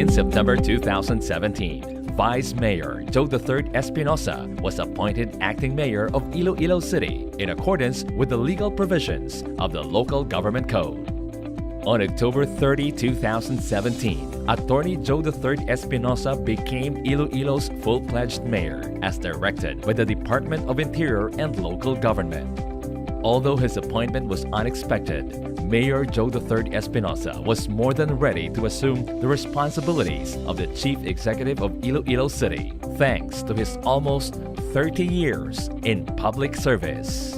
In September 2017, Vice Mayor Joe III Espinosa was appointed acting mayor of Iloilo City in accordance with the legal provisions of the Local Government Code. On October 30, 2017, Attorney Joe III Espinosa became Iloilo's full-fledged mayor as directed by the Department of Interior and Local Government. Although his appointment was unexpected, Mayor Joe III Espinosa was more than ready to assume the responsibilities of the Chief Executive of Iloilo City, thanks to his almost 30 years in public service.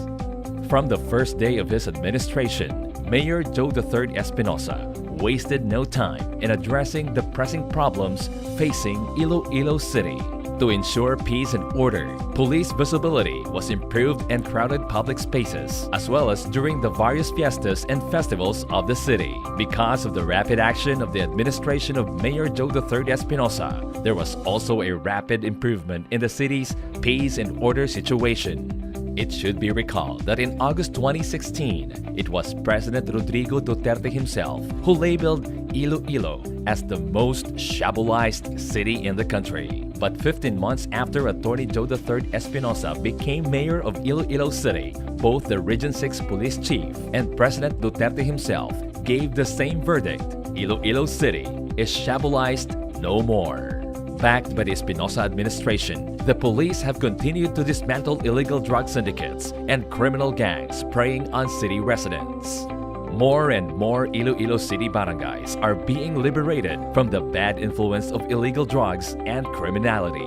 From the first day of his administration, Mayor Joe III Espinosa wasted no time in addressing the pressing problems facing Iloilo City. To ensure peace and order, police visibility was improved in crowded public spaces, as well as during the various fiestas and festivals of the city. Because of the rapid action of the administration of Mayor Joe III Espinosa, there was also a rapid improvement in the city's peace and order situation. It should be recalled that in August 2016, it was President Rodrigo Duterte himself who labeled Iloilo as the most shabulized city in the country. But 15 months after Attorney Joe III Espinosa became mayor of Iloilo City, both the Region 6 Police Chief and President Duterte himself gave the same verdict: Iloilo City is shabulized no more. Backed by the Espinosa administration, the police have continued to dismantle illegal drug syndicates and criminal gangs preying on city residents. More and more Iloilo City barangays are being liberated from the bad influence of illegal drugs and criminality.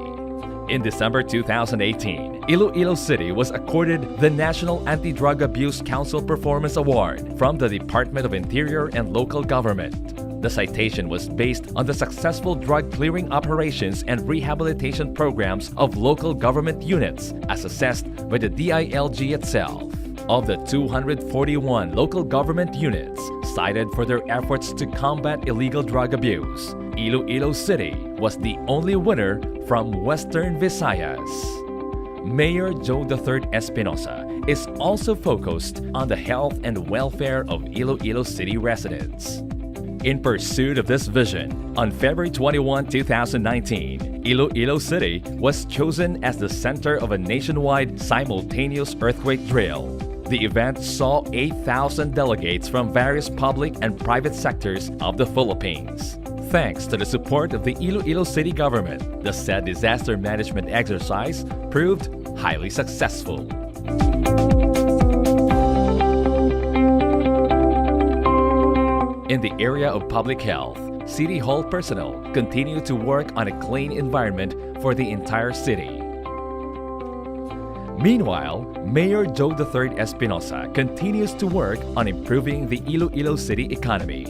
In December 2018, Iloilo City was accorded the National Anti-Drug Abuse Council Performance Award from the Department of Interior and Local Government. The citation was based on the successful drug clearing operations and rehabilitation programs of local government units as assessed by the DILG itself. Of the 241 local government units cited for their efforts to combat illegal drug abuse, Iloilo City was the only winner from Western Visayas. Mayor Joe III Espinosa is also focused on the health and welfare of Iloilo City residents. In pursuit of this vision, on February 21, 2019, Iloilo City was chosen as the center of a nationwide simultaneous earthquake drill. The event saw 8,000 delegates from various public and private sectors of the Philippines. Thanks to the support of the Iloilo City government, the said disaster management exercise proved highly successful. In the area of public health, City Hall personnel continue to work on a clean environment for the entire city. Meanwhile, Mayor Joe III Espinosa continues to work on improving the Iloilo City economy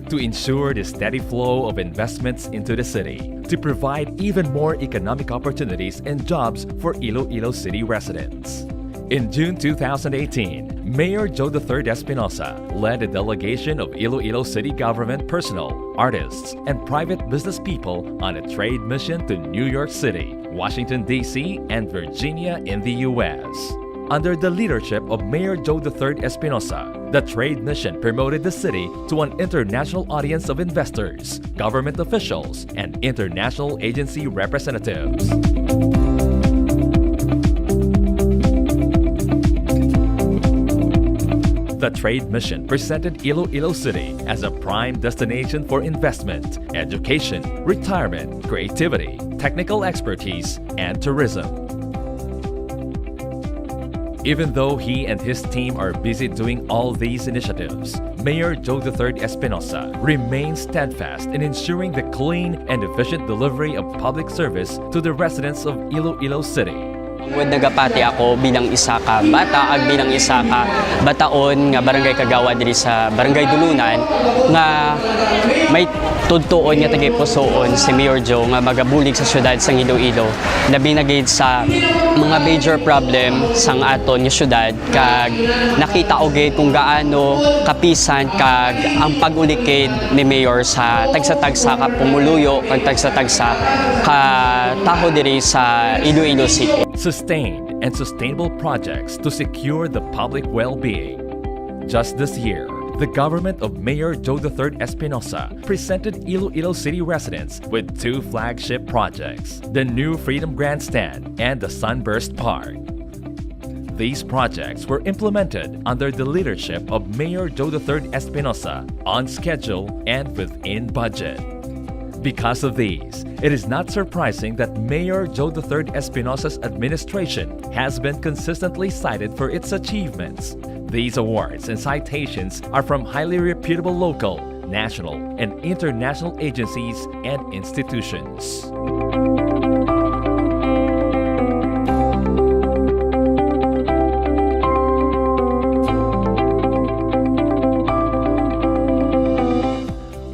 to ensure the steady flow of investments into the city, to provide even more economic opportunities and jobs for Iloilo City residents. In June 2018, Mayor Joe III Espinosa led a delegation of Iloilo City government personnel, artists, and private business people on a trade mission to New York City, Washington, D.C., and Virginia in the U.S. Under the leadership of Mayor Joe III Espinosa, the trade mission promoted the city to an international audience of investors, government officials, and international agency representatives. The trade mission presented Iloilo City as a prime destination for investment, education, retirement, creativity, technical expertise, and tourism. Even though he and his team are busy doing all these initiatives, Mayor Joe III Espinosa remains steadfast in ensuring the clean and efficient delivery of public service to the residents of Iloilo City. When nagapati ako bilang isa ka bata ag bilang isa ka bataon nga barangay kagawa diri sa Barangay Dulunan nga may tudtuon nga tagay pusoon si Mayor Joe nga magabulig sa syudad sang Iloilo labi na gid sa mga major problem sang aton nga syudad kag nakita og gid kung gaano kapisan kag ang pag-ulikid ni Mayor sa tagsa-tagsa ka pumuluyo kag tagsa-tagsa ka taho diri sa Iloilo City. Sustained and sustainable projects to secure the public well-being. Just this year, the government of Mayor Joe III Espinosa presented Iloilo City residents with two flagship projects, the new Freedom Grandstand and the Sunburst Park. These projects were implemented under the leadership of Mayor Joe III Espinosa on schedule and within budget. Because of these, it is not surprising that Mayor Joe III Espinosa's administration has been consistently cited for its achievements. These awards and citations are from highly reputable local, national, and international agencies and institutions.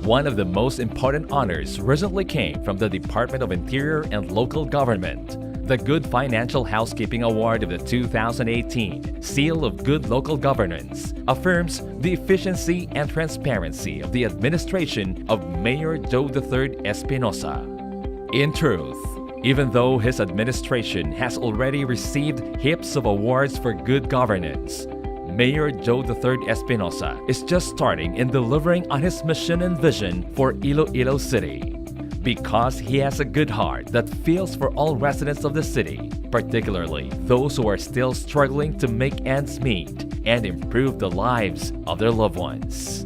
One of the most important honors recently came from the Department of Interior and Local Government. The Good Financial Housekeeping Award of the 2018 Seal of Good Local Governance affirms the efficiency and transparency of the administration of Mayor Joe III Espinosa. In truth, even though his administration has already received heaps of awards for good governance, Mayor Joe III Espinosa is just starting in delivering on his mission and vision for Iloilo City. Because he has a good heart that feels for all residents of the city, particularly those who are still struggling to make ends meet and improve the lives of their loved ones.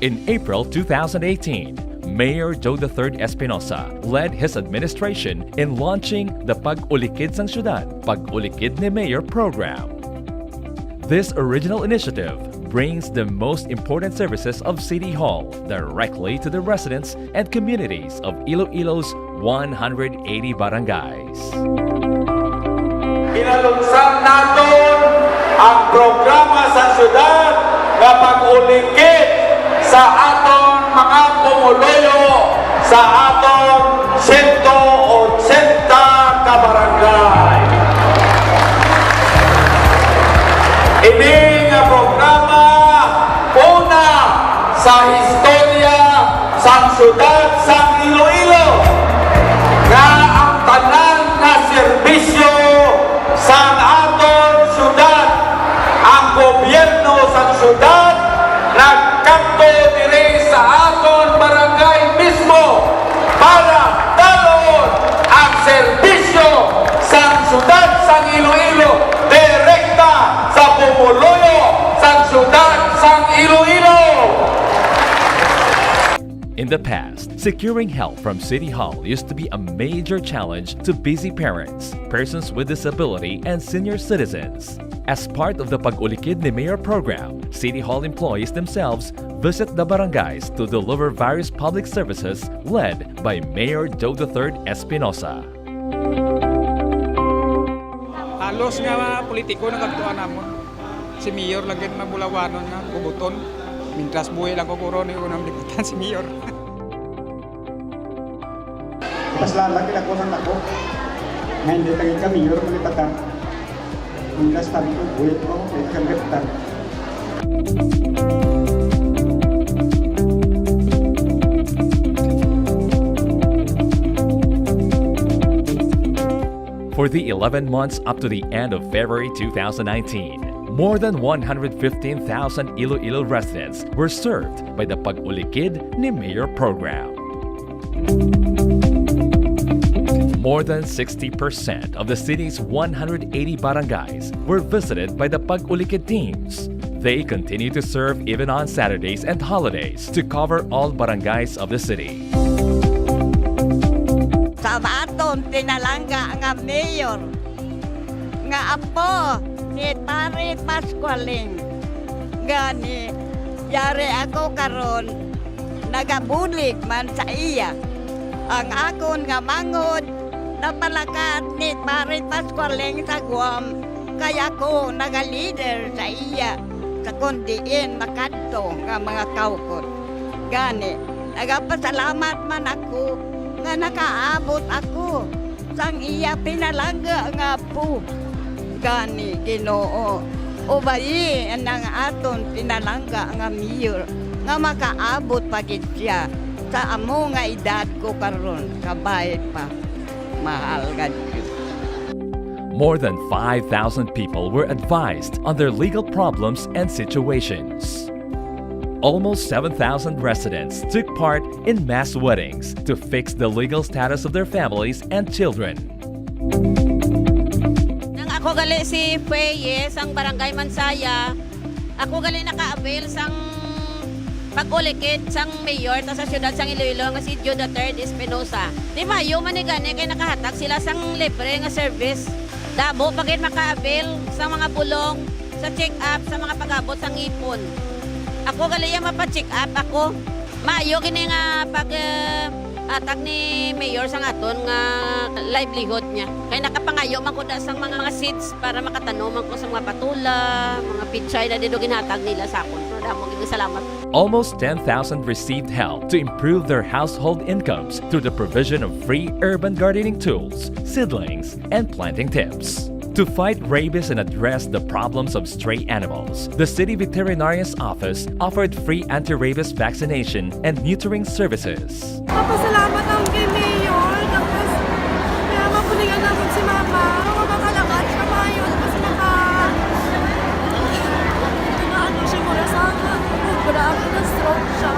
In April 2018, Mayor Joe III Espinosa led his administration in launching the Pag-ulikid sang Syudad, Pag-ulikid ni Mayor program. This original initiative brings the most important services of City Hall directly to the residents and communities of Iloilo's 180 barangays. Inalunsad naton ang programa sa syudad na pag-ulikid sa aton mga pumuluyo sa aton 180 ka barangay. Ini nga programa una sa istorya sa syudad sa Iloilo nga ang tanan nga serbisyo sa aton syudad, ang gobyerno sa syudad nagkanto diri sa aton barangay mismo para dalon ang serbisyo sa syudad sa Iloilo direkta sa pumuluyo sa syudad sa Iloilo. In the past, securing help from City Hall used to be a major challenge to busy parents, persons with disability, and senior citizens. As part of the Pag-ulikid ni Mayor program, City Hall employees themselves visit the barangays to deliver various public services led by Mayor Joe III Espinosa. Halos nga mga politiko na kagtuan namon. Si Mayor lagi na bulawanon na bubuton. Mintras buhay lang ko kuron yung unang liputan si Mayor. Pas lalaki ako ng ako. Ngayon din lagi ka Mayor malipatan. Mintras tabi ko buhay ko ako kaya kang liputan. For the 11 months up to the end of February 2019, more than 115,000 Iloilo residents were served by the Pag-ulikid ni Mayor program. More than 60% of the city's 180 barangays were visited by the Pag-ulikid teams. They continue to serve even on Saturdays and holidays to cover all barangays of the city. Sa aton tinalangga nga mayor nga apo ni Pare Pascualing gani yari ako karon nagabulig man sa iya ang akon nga mangod napalakat ni Pare Pascualing sa Guam kaya ko naga-leader sa iya sa kundiin makadto nga mga kawkot gani nagapasalamat man ako nga nakaabot ako sang iya pinalangga nga po gani Ginoo ubayi nang aton pinalangga nga mayor nga makaabot pagid siya sa amo nga edad ko karon kabay pa mahal gad. More than 5,000 people were advised on their legal problems and situations. Almost 7,000 residents took part in mass weddings to fix the legal status of their families and children. Nang ako gali si Feye sang Barangay Mansaya, ako gali naka-avail sang Pag-ulikid sang mayor ta sa siyudad sang Iloilo nga si Jude III Espinosa. Di mayo man ni gani kay nakahatag sila sang libre nga service. Dabo pagin maka-avail sa mga bulong, sa check-up, sa mga pag-abot sang ipon. Ako gali yang mapa-check up ako. Mayo kini nga pag atag ni mayor sang aton nga livelihood niya. Kay nakapangayo man ko da sang mga seeds para makatanom man ko sa mga patula, mga pichay na dito ginhatag nila sa akon. Damo gid salamat. Almost 10,000 received help to improve their household incomes through the provision of free urban gardening tools, seedlings, and planting tips. To fight rabies and address the problems of stray animals, the City Veterinarian's Office offered free anti-rabies vaccination and neutering services. Papasalamat ang kay Mayor. Tapos, kaya mapulingan namin si Mama. Ako makalakad siya mayo. Tapos ano siya mula sa wala ako ng stroke siya.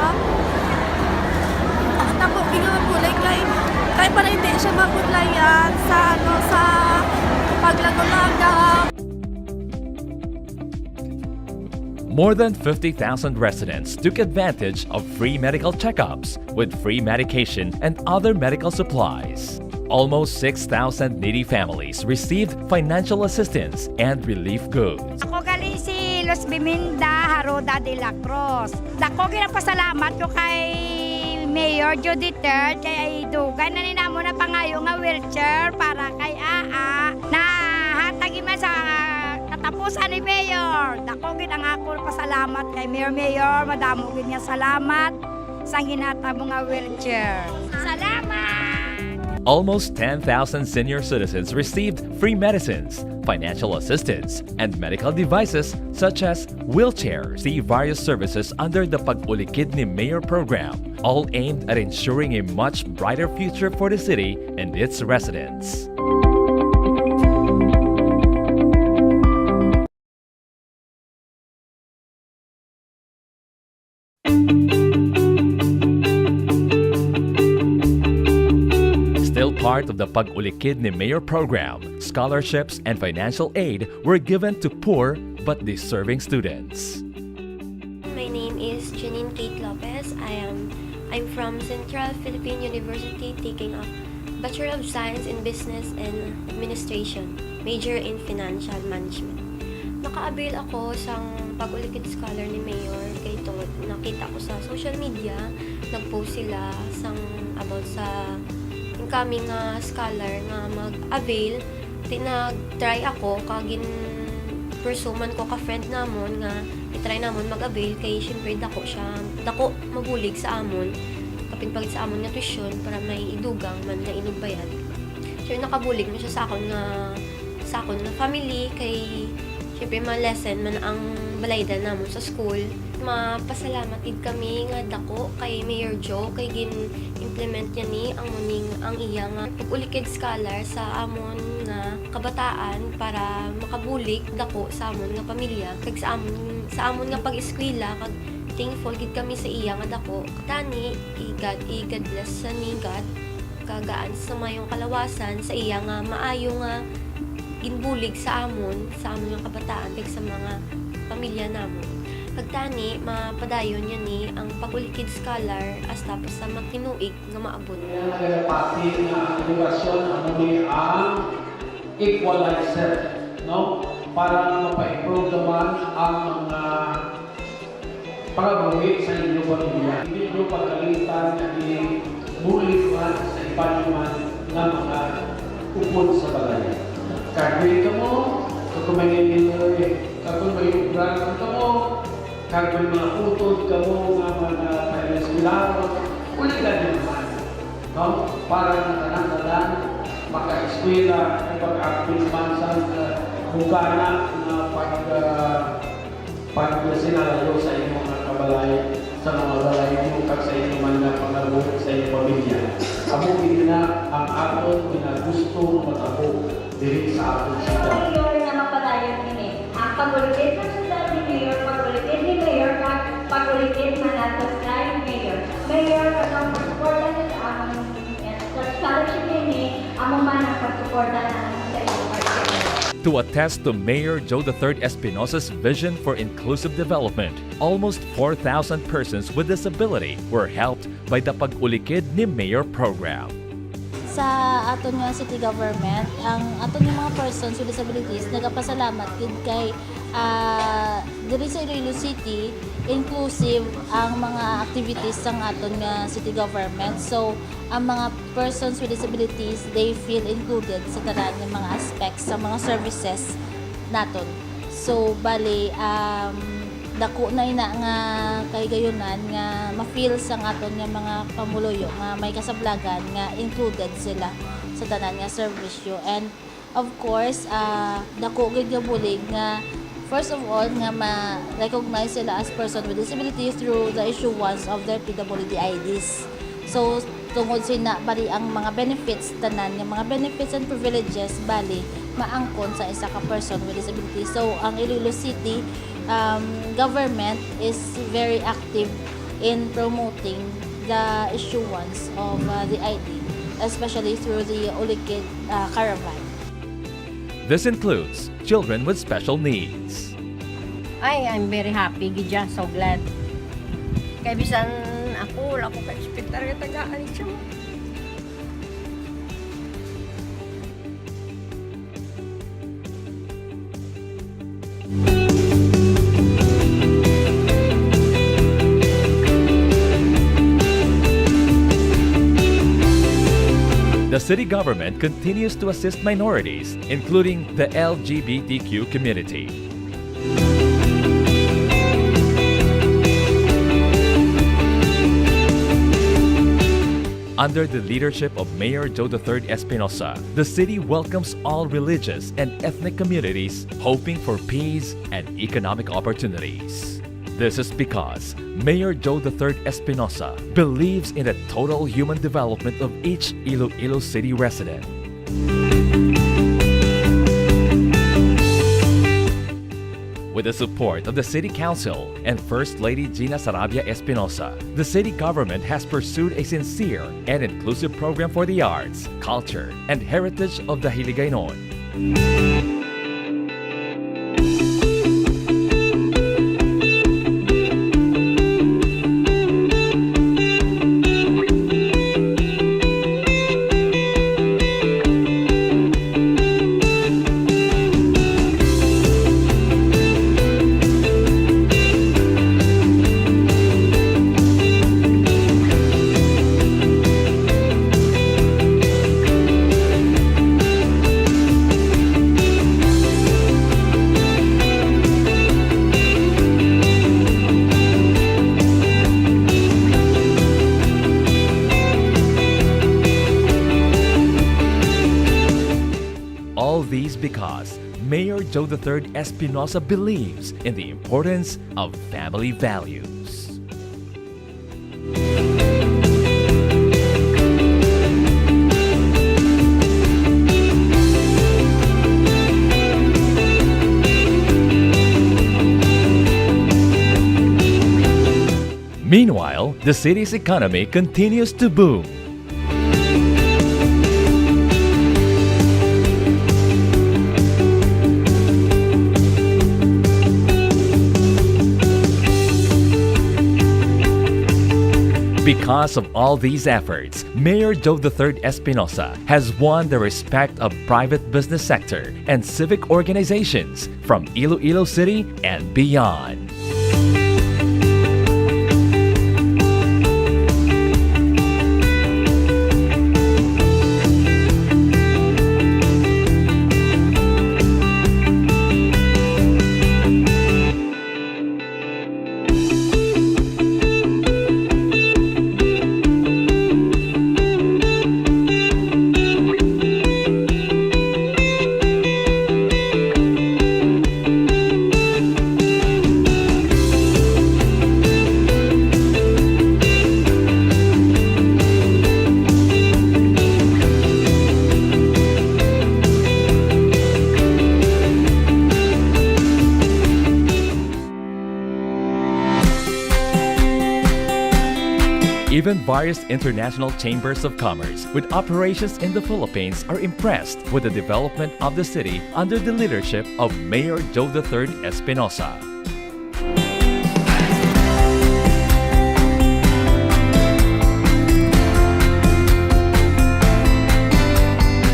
Tapos, ginamapulay kahit para hindi siya mapulayan sa paglago-laga. More than 50,000 residents took advantage of free medical checkups with free medication and other medical supplies. Almost 6,000 needy families received financial assistance and relief goods. Ako gali si Los Biminda Haroda de la Cruz. Dako ginapasalamat ko kay Mayor Jude III kay dugan na ninamo na pangayo nga wheelchair para kay Aa na hatagi man sa katapusan ni Mayor. Dako gid ang ako pasalamat kay Mayor. Madamo gid niya salamat sa hinatabo nga wheelchair. Salamat! Almost 10,000 senior citizens received free medicines, financial assistance, and medical devices such as wheelchairs. See various services under the Pag-ulikid ni Mayor program, all aimed at ensuring a much brighter future for the city and its residents. Still part of the Pag-ulikid ni Mayor program, scholarships and financial aid were given to poor but deserving students. My name is Janine Kate Lopez. I'm from Central Philippine University taking a Bachelor of Science in Business and Administration, major in Financial Management. Naka-avail ako sa Pag-ulikid Scholar ni Mayor kay tungod nakita ko sa social media, nag-post sila about sa incoming scholar nga mag-avail. Tinag-try ako kagin pursuman ko ka friend namon nga i-try namon mag-avail kay syempre dako mabulig sa amon kapin pagit sa amon nga tuition para may idugang man nga inugbayad. So nakabulig na siya sa akon na family kay syempre ma-lesson man ang balaydan namon sa school. Mapasalamat gid kami nga dako kay Mayor Joe kay gin-implement niya ni ang iya nga Pag-ulikid Scholar sa amon nga kabataan para makabulig dako sa amon nga pamilya kag sa amon nga pag-eskwela kag thankful gid kami sa iya nga dako. Tani i-God bless sa ni God kagaan sa mayong kalawasan sa iya nga maayo nga ginbulig sa amon nga kabataan kag sa mga pamilya namon. Pagtani, mapadayon niya ni ang Pag-ulikid Scholar as tapos sa magtinuig nga maabot. Nagpati na ang edukasyon ang equalizer, no? Para mapa-improve naman ang mga pag-uwi sa inyong pamilya. Hindi nyo pagkalitan na i-bully man sa iba naman na mga upon sa balay. Kagawin ka mo, kung may brand ka mo, kagawin mga utod ka mo, mga pag-eskwilaro, ulitan nyo naman. No? Para natanang maka-eskwila, pag-active man sa bukana na pag-sinalayo sa inyong mga kabalay, sa mga balay mo, kag sa inyong mga pangalabot sa inyong pamilya. Amo hindi na ang aton ginagusto matabo diri sa aton sida. Ang pag-ulikid ng sundalo ni Mayor, pag-ulikid ni Mayor, Pag-ulikid manag-subscribe Mayor. Mayor, kanang pagsuporta niyo sa aming scholarship ini, amo man ang pagsuporta namin sa iyo. To attest to Mayor Joe III Espinosa's vision for inclusive development, almost 4,000 persons with disability were helped by the Pag-ulikid ni Mayor program. Sa aton nga city government, ang aton nga mga persons with disabilities nagapasalamat gid kay diri sa Iloilo City inclusive ang mga activities sang aton nga city government. So ang mga persons with disabilities, they feel included sa tanan nga mga aspects sa mga services naton. So bali dako na ina nga kay gayunan nga ma-feel sang aton nga mga pamuluyo nga may kasablagan nga included sila sa tanan nga serbisyo. And of course dako gid nga bulig nga first of all nga ma-recognize sila as person with disability through the issuance of their PWD IDs. So tungod sina bali ang mga benefits tanan nga mga benefits and privileges bali maangkon sa isa ka person with disability. So ang Iloilo City government is very active in promoting the issuance of the ID, especially through the Ulikid caravan. This includes children with special needs. I'm very happy, gidya, so glad. Kaya bisan ako, wala ko ka-expectar ka tagaan siya. The city government continues to assist minorities, including the LGBTQ community. Under the leadership of Mayor Joe III Espinosa, the city welcomes all religious and ethnic communities, hoping for peace and economic opportunities. This is because Mayor Joe III Espinosa believes in the total human development of each Iloilo City resident. With the support of the City Council and First Lady Gina Sarabia Espinosa, the city government has pursued a sincere and inclusive program for the arts, culture, and heritage of the Hiligaynon. All these because Mayor Joe III Espinosa believes in the importance of family values. Meanwhile, the city's economy continues to boom. Because of all these efforts, Mayor Joe III Espinosa has won the respect of private business sector and civic organizations from Iloilo City and beyond. Even various international chambers of commerce with operations in the Philippines are impressed with the development of the city under the leadership of Mayor Joe III Espinosa.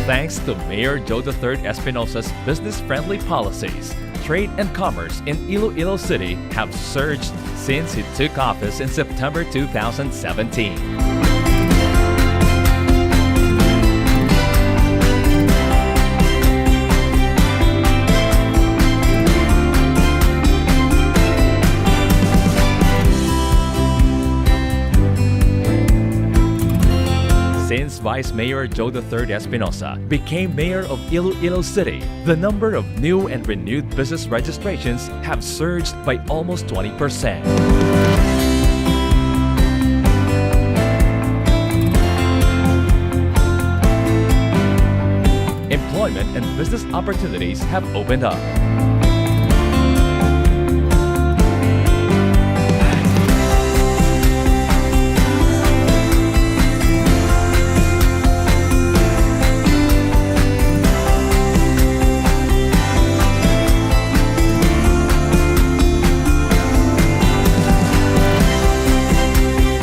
Thanks to Mayor Joe III Espinosa's business-friendly policies, trade and commerce in Iloilo City have surged since he took office in September 2017. Since Vice Mayor Joe III Espinosa became mayor of Iloilo City, the number of new and renewed business registrations have surged by almost 20%. Employment and business opportunities have opened up.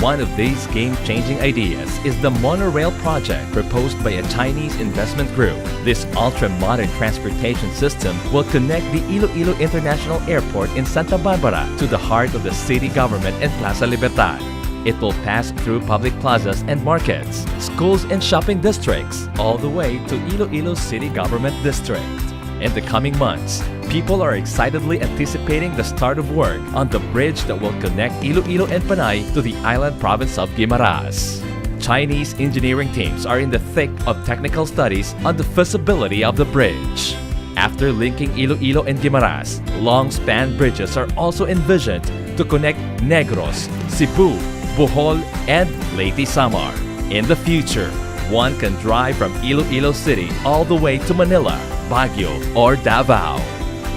One of these game-changing ideas is the monorail project proposed by a Chinese investment group. This ultra-modern transportation system will connect the Iloilo International Airport in Santa Barbara to the heart of the city government and Plaza Libertad. It will pass through public plazas and markets, schools and shopping districts, all the way to Iloilo City Government District. In the coming months, people are excitedly anticipating the start of work on the bridge that will connect Iloilo and Panay to the island province of Guimaras. Chinese engineering teams are in the thick of technical studies on the feasibility of the bridge. After linking Iloilo and Guimaras, long-span bridges are also envisioned to connect Negros, Cebu, Bohol, and Leyte Samar. In the future, one can drive from Iloilo City all the way to Manila, Baguio, or Davao.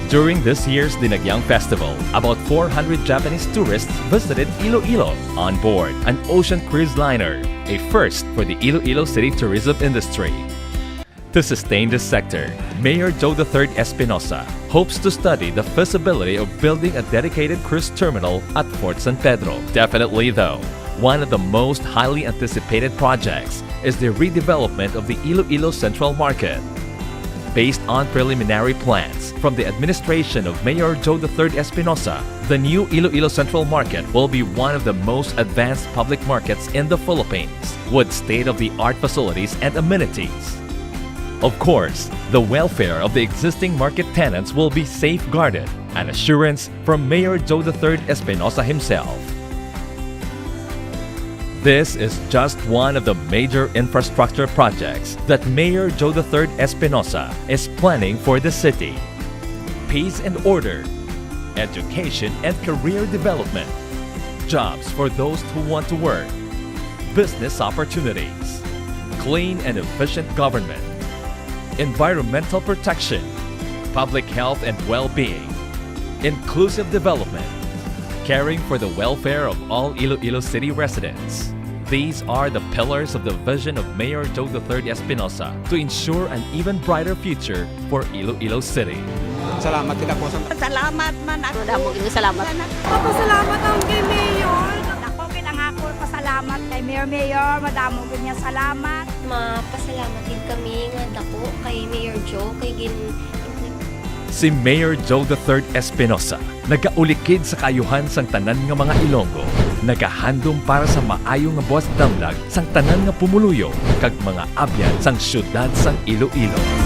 During this year's Dinagyang Festival, about 400 Japanese tourists visited Iloilo on board an ocean cruise liner, a first for the Iloilo City tourism industry. To sustain this sector, Mayor Joe III Espinosa hopes to study the feasibility of building a dedicated cruise terminal at Fort San Pedro. Definitely though, one of the most highly anticipated projects is the redevelopment of the Iloilo Central Market. Based on preliminary plans from the administration of Mayor Joe III Espinosa, the new Iloilo Central Market will be one of the most advanced public markets in the Philippines, with state-of-the-art facilities and amenities. Of course, the welfare of the existing market tenants will be safeguarded, an assurance from Mayor Joe III Espinosa himself. This is just one of the major infrastructure projects that Mayor Joe III Espinosa is planning for the city. Peace and order, education and career development, jobs for those who want to work, business opportunities, clean and efficient government, environmental protection, public health and well-being, inclusive development, caring for the welfare of all Iloilo City residents. These are the pillars of the vision of Mayor Joe III Espinosa to ensure an even brighter future for Iloilo City. Salamat din ako sa... Salamat man ako. Damo kini salamat. Papasalamat ang kay Mayor. Ako kinangako pasalamat kay Mayor, madamo gid niya salamat. Mapasalamat din kami nga dako kay Mayor Joe kay Si Mayor Joe III Espinosa nagaulikid sa kayuhan sang tanan nga mga Ilonggo, nagahandom para sa maayo nga buwas damdag sang tanan nga pumuluyo kag mga abyan sang syudad sang Iloilo.